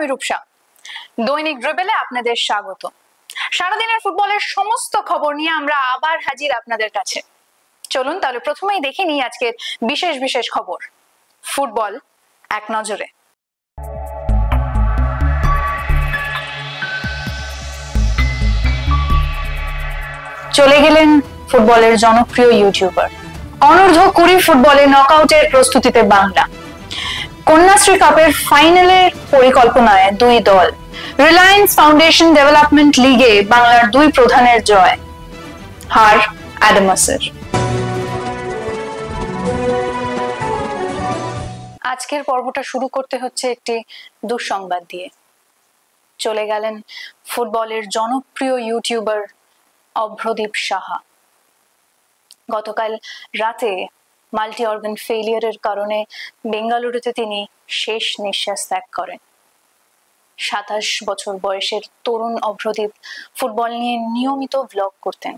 রূপসা। দৈনিক ড্রিবলে আপনাদের স্বাগত। সারাদিনের ফুটবলের সমস্ত খবর নিয়ে আমরা আবার হাজির আপনাদের কাছে। চলুন তাহলে প্রথমেই দেখে নিই আজকের বিশেষ বিশেষ খবর। ফুটবল এক নজরে। চলে গেলেন ফুটবলের জনপ্রিয় ইউটিউবার। অনূর্ধ্ব 20 ফুটবলে নকআউটের প্রস্তুতিতে বাংলা। কন্যাশ্রী কাপের ফাইনালের পরিকল্পনায় দুই দল। রিলায়েন্স ফাউন্ডেশন ডেভেলপমেন্ট লিগে বাংলার দুই প্রধানের জয়, হার অ্যাডামাসের। আজকের পর্বটা শুরু করতে হচ্ছে একটি দুঃসংবাদ দিয়ে। চলে গেলেন ফুটবলের জনপ্রিয় ইউটিউবার অভ্রদীপ সাহা। গতকাল রাতে মাল্টি অর্গান ফেলিয়ারের কারণে বেঙ্গালুরুতে তিনি শেষ নিঃশ্বাস ত্যাগ করেন। 27 বছর বয়সের তরুণ অভ্রদীপ ফুটবল নিয়ে নিয়মিত ব্লগ করতেন।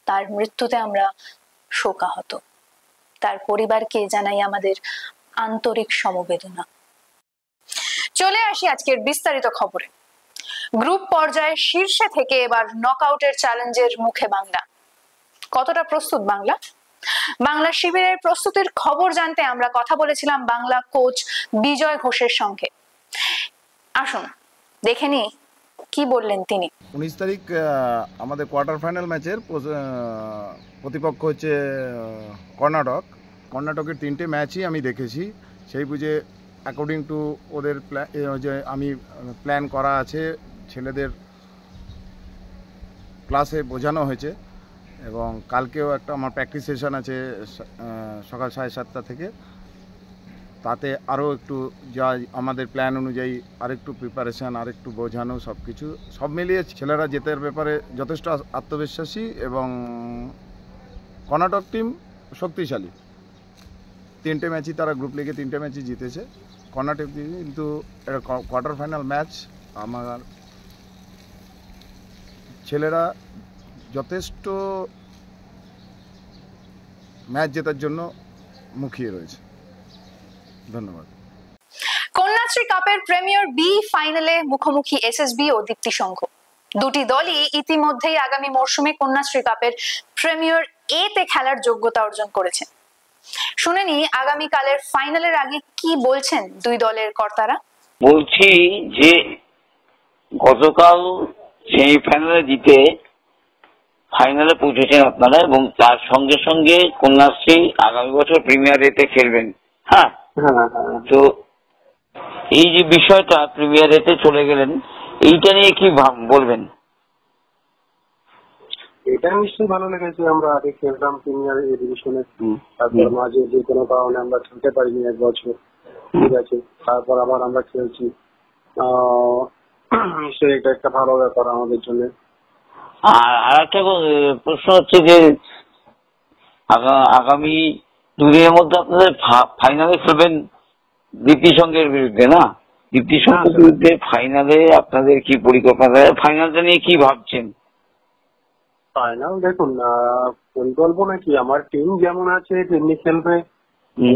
তার মৃত্যুতে আমরা শোকাহত। তার পরিবারকে জানাই আমাদের আন্তরিক সমবেদনা। চলে আসি আজকের বিস্তারিত খবরে। গ্রুপ পর্যায়ে শীর্ষে থেকে এবার নকআউটের চ্যালেঞ্জের মুখে বাংলা। কতটা প্রস্তুত বাংলা? বাংলা শিবিরের প্রস্তুতির খবর জানতে আমরা কথা বলেছিলাম বাংলা কোচ বিজয় ঘোষের সঙ্গে। আসুন দেখে নি কি বললেন তিনি। 19 তারিখ আমাদের কোয়ার্টার ফাইনাল ম্যাচের প্রতিপক্ষ হচ্ছে কর্ণাটকের 3টে ম্যাচই আমি দেখেছি। সেই বুঝে অ্যাকর্ডিং টু ওদের যে আমি প্ল্যান করা আছে, ছেলেদের ক্লাসে বোঝানো হয়েছে এবং কালকেও একটা আমার প্র্যাকটিস সেশন আছে সকাল 7:30 থেকে। তাতে আরও একটু যা আমাদের প্ল্যান অনুযায়ী আরেকটু প্রিপারেশান, আরেকটু বোঝানো, সব মিলিয়ে ছেলেরা জেতার ব্যাপারে যথেষ্ট আত্মবিশ্বাসী এবং কর্ণাটক টিম শক্তিশালী। 3টে ম্যাচই তারা গ্রুপ লিগে 3টে ম্যাচই জিতেছে। কর্ণাটক কিন্তু এটা কোয়ার্টার ফাইনাল ম্যাচ। আমার ছেলেরা যথেষ্ট ম্যাচ জেতার জন্য মুখিয়ে রয়েছে। ধন্যবাদ। কন্যাশ্রী কাপের প্রিমিয়ার বি ফাইনালে মুখোমুখি এসএসবি ও দীপ্তি সংঘ। দুটি দলই ইতিমধ্যেই আগামী মরশুমে কন্যাশ্রী কাপের প্রিমিয়ার এ তে খেলার যোগ্যতা অর্জন করেছে। শুনেনি আগামীকালের ফাইনালের আগে কি বলছেন দুই দলের কর্তারা। বলছি যে গতকাল সেমিফাইনালে জিতে ফাইনালে পৌঁছেছেন আপনারা এবং তার সঙ্গে সঙ্গে কন্যাশ্রী আগামী বছর প্রিমিয়ার এতে খেলবেন। হ্যাঁ, তো এই যে বিষয়টা প্রিমিয়ার এতে চলে গেলেন, এইটা নিয়ে কি বলবেন? এটা নিশ্চয়ই ভালো লেগেছে। আমরা আগে খেলতাম প্রিমিয়ার এ ডিভিশনে, তারপর মাঝে যে কোনো কারণে আমরা খেলতে পারিনি 1 বছর, ঠিক আছে। তারপর আবার আমরা খেলছি। নিশ্চয়ই এটা একটা ভালো ব্যাপার আমাদের জন্য। আর একটা প্রশ্ন হচ্ছে যে আগামী দুদিনের মধ্যে আপনাদের ফাইনালে খেলবেন দীপ্তি সংঘের বিরুদ্ধে, না? দীপ্তি সংঘের বিরুদ্ধে ফাইনালে আপনাদের কি পরিকল্পনা? ফাইনালটা নিয়ে কি ভাবছেন? ফাইনাল দেখুন, পরিকল্পনা কি, আমার টিম যেমন আছে তেমনি খেলবে।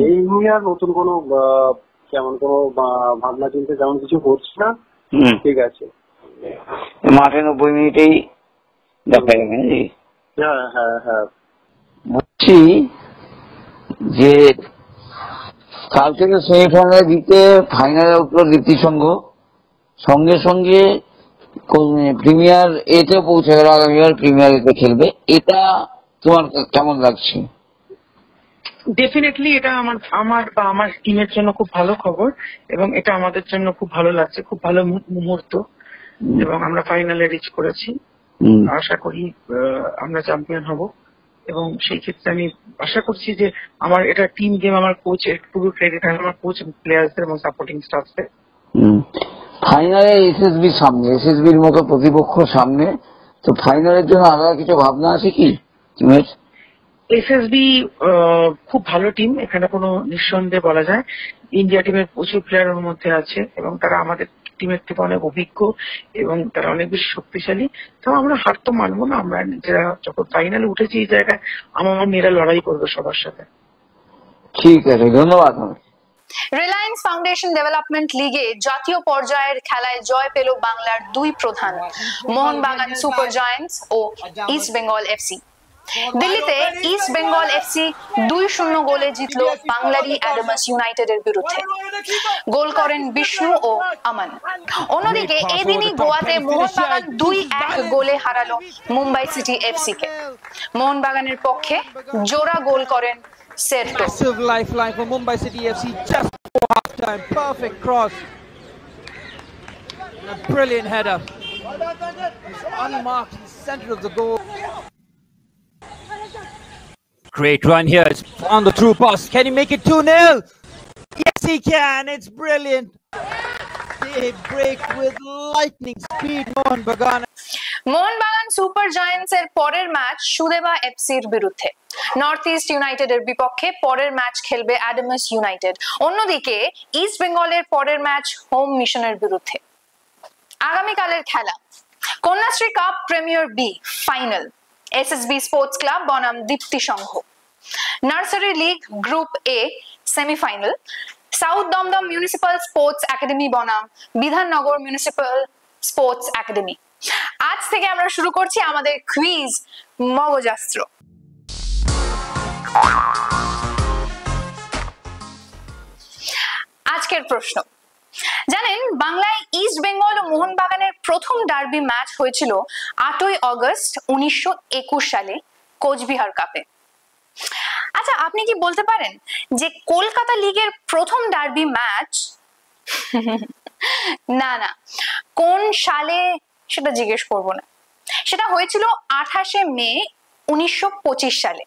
এই নিয়ে আর নতুন কোনো কেমন কোনো ভাবনা চিন্তা যেমন কিছু করছি না, ঠিক আছে। মাঠে 90 মিনিটেই দেখা যাবে। হ্যাঁ হ্যাঁ হ্যাঁ, বলছি যে কাল থেকে সেমিফাইনালে জিতে ফাইনালে উঠলো দীপ্তি সংঘ, সঙ্গে সঙ্গে প্রিমিয়ার এতে পৌঁছে গেল, আগামীবার প্রিমিয়ার এতে খেলবে। এটা তোমার কেমন লাগছে? ডেফিনেটলি এটা আমার টিমের জন্য খুব ভালো খবর এবং এটা আমাদের জন্য খুব ভালো লাগছে, খুব ভালো মুহূর্ত। এবং আমরা ফাইনালে রিচ করেছি। আশা করি আমরা চ্যাম্পিয়ন হব এবং সেই ক্ষেত্রে আমি আশা করছি যে আমার এটা টিম গেম, আমার কোচের পুরো ক্রেডিট আমার কোচ, প্লেয়ারদের এবং সাপোর্টিং স্টাফদের। ফাইনালে এসএসবির সামনে, এসএসবির মতো প্রতিপক্ষ সামনে, তো ফাইনালের জন্য আলাদা কিছু ভাবনা আছে কি টিমের? এসএসবি খুব ভালো টিম, এখানে কোনো নিঃসন্দেহে বলা যায়। ইন্ডিয়া টিমের প্রচুর প্লেয়ারের মধ্যে আছে এবং তারা আমাদের টিমের থেকে অনেক অভিজ্ঞ এবং তারা অনেক বেশি শক্তিশালী। তো আমরা হার তো মানবো না। আমরা নিজেরা যখন ফাইনালে উঠেছি এই জায়গায়, আমার মেয়েরা লড়াই করবে সবার সাথে। ঠিক আছে, ধন্যবাদ। রিলায়েন্স ফাউন্ডেশন ডেভেলপমেন্ট লিগে জাতীয় পর্যায়ের খেলায় জয় পেল বাংলার দুই প্রধান মোহনবাগান সুপার জায়ান্টস ও ইস্ট বেঙ্গল এফসি। দিল্লিতে ইস্ট বেঙ্গল এফসি 2-0 গোলে জিতল বাংলারি অ্যাডামাস ইউনাইটেডের বিরুদ্ধে। গোল করেন বিষ্ণু ও আমান। অন্যদিকে এদিনই গোয়াতে মোহনবাগান 2-1 গোলে হারালো মুম্বাই সিটি এফসি কে। মোহনবাগানের পক্ষে জোড়া গোল করেন সেরটো। Massive lifeline for Mumbai City FC just before half time. Perfect cross. And a brilliant header. It's unmarked in the center of the goal. Great run here. It's on the through pass. Can he make it 2-0? Yes, he can. It's brilliant. They break with lightning speed. Mohun Bagan super giants এর পরের match সুদেবা এফসির বিরুদ্ধে। North east ইউনাইটেডের বিপক্ষে পরের match খেলবে Adamas United. অন্যদিকে east বেঙ্গলের পরের ম্যাচ হোম মিশনের বিরুদ্ধে। আগামীকালের খেলা Kanyashree cup premier B final, SSB sports club বনাম Dipti Sangha. Nursery league group A semifinal, south Dum Dum municipal sports academy বনাম বিধাননগর মিউনিসিপাল স্পোর্টস একাডেমি। আজ থেকে আমরা শুরু করছি আমাদের কুইজ মগজাস্ত্র। আজকের প্রশ্ন, জানেন বাংলায় ইস্ট বেঙ্গল ও মোহনবাগানের প্রথম ডার্বি ম্যাচ হয়েছিল 8ই অগস্ট 1921 সালে কোচবিহার কাপে। আচ্ছা, আপনি কি বলতে পারেন যে কলকাতা লিগের প্রথম ডার্বি ম্যাচ না না কোন সালে সেটা জিজ্ঞেস করব না, সেটা হয়েছিল 28শে মে 1925 সালে।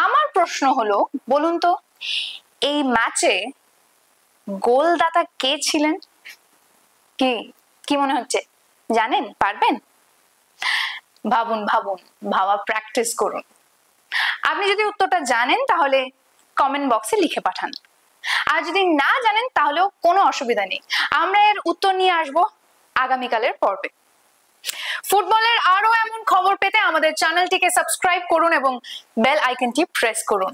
আমার প্রশ্ন হলো, বলুন তো এই ম্যাচে গোলদাতা কে ছিলেন? কি কি মনে হচ্ছে, জানেন? পারবেন? ভাবুন ভাবুন, ভাবা প্র্যাকটিস করুন। আপনি যদি উত্তরটা জানেন তাহলে কমেন্ট বক্সে লিখে পাঠান, আর যদি না জানেন তাহলেও কোনো অসুবিধা নেই, আমরা এর উত্তর নিয়ে আসবো আগামীকালের পর্বে। ফুটবলের আরো এমন খবর পেতে আমাদের চ্যানেলটিকে সাবস্ক্রাইব করুন এবং বেল আইকনটি প্রেস করুন।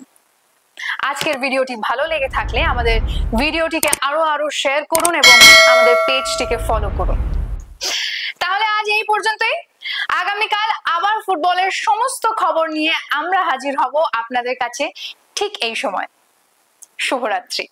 আজকের ভিডিওটি ভালো লেগে থাকলে আমাদের ভিডিওটিকে আরো শেয়ার করুন এবং আমাদের পেজটিকে ফলো করুন। তাহলে আজ এই পর্যন্তই। আগামীকাল আবার ফুটবলের সমস্ত খবর নিয়ে আমরা হাজির হব আপনাদের কাছে ঠিক এই সময়। শুভরাত্রি।